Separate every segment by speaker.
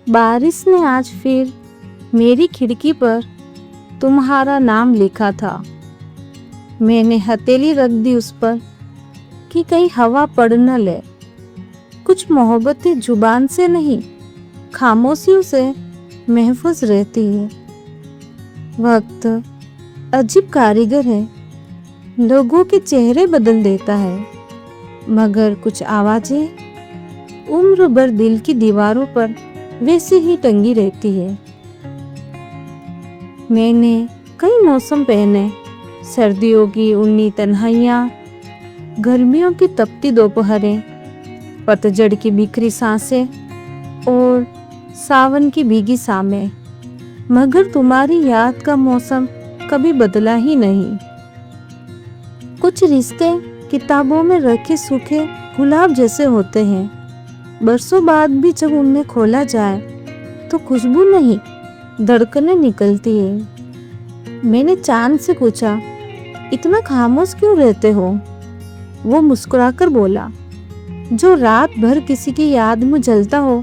Speaker 1: बारिश ने आज फिर मेरी खिड़की पर तुम्हारा नाम लिखा था। मैंने हथेली रख दी उस पर कि कहीं हवा पड़ न ले। कुछ मोहब्बतें जुबान से नहीं, खामोशियों से महफूज रहती है। वक्त अजीब कारीगर है, लोगों के चेहरे बदल देता है, मगर कुछ आवाजें उम्र भर दिल की दीवारों पर वैसे ही टंगी रहती है। मैंने कई मौसम पहने, सर्दियों की ऊनी तन्हाइयाँ, गर्मियों की तपती दोपहरें, पतझड़ की बिखरी सांसें और सावन की भीगी शामें, मगर तुम्हारी याद का मौसम कभी बदला ही नहीं। कुछ रिश्ते किताबों में रखे सूखे गुलाब जैसे होते हैं, बरसों बाद भी जब उन्हें खोला जाए तो खुशबू नहीं, धड़कनें निकलती है। मैंने चांद से पूछा, इतना खामोश क्यों रहते हो? वो मुस्कुराकर बोला, जो रात भर किसी की याद में जलता हो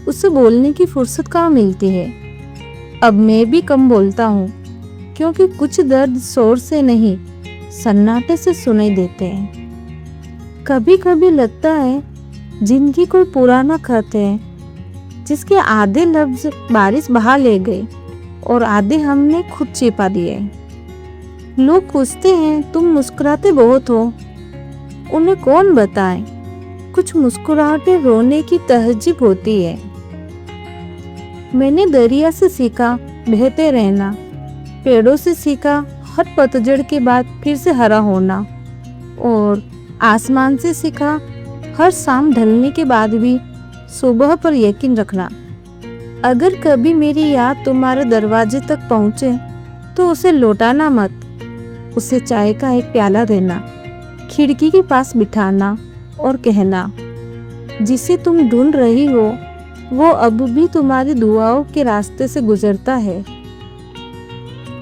Speaker 1: उसे बोलने की फुर्सत कहाँ मिलती है। अब मैं भी कम बोलता हूँ, क्योंकि कुछ दर्द शोर से नहीं, सन्नाटे से सुनाई देते हैं। कभी कभी लगता है जिंदगी कोई पुराना खत है, जिसके आधे लफ्ज बारिश बहा ले गए और आधे हमने खुद छिपा दिए। लोग पूछते हैं तुम मुस्कुराते बहुत हो, उन्हें कौन बताए कुछ मुस्कुराहटें रोने की तहजीब होती है। मैंने दरिया से सीखा बहते रहना, पेड़ों से सीखा हर पतझड़ के बाद फिर से हरा होना, और आसमान से सीखा हर शाम ढलने के बाद भी सुबह पर यकीन रखना। अगर कभी मेरी याद तुम्हारे दरवाजे तक पहुंचे तो उसे लौटाना मत, उसे चाय का एक प्याला देना, खिड़की के पास बिठाना और कहना, जिसे तुम ढूंढ रही हो वो अब भी तुम्हारी दुआओं के रास्ते से गुजरता है।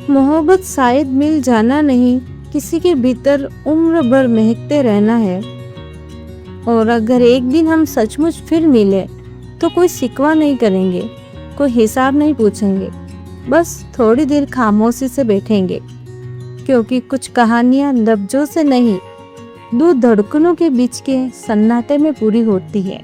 Speaker 1: मोहब्बत शायद मिल जाना नहीं, किसी के भीतर उम्र भर महकते रहना है। और अगर एक दिन हम सचमुच फिर मिले तो कोई शिकवा नहीं करेंगे, कोई हिसाब नहीं पूछेंगे, बस थोड़ी देर खामोशी से बैठेंगे, क्योंकि कुछ कहानियां लफ्जों से नहीं, दो धड़कनों के बीच के सन्नाटे में पूरी होती है।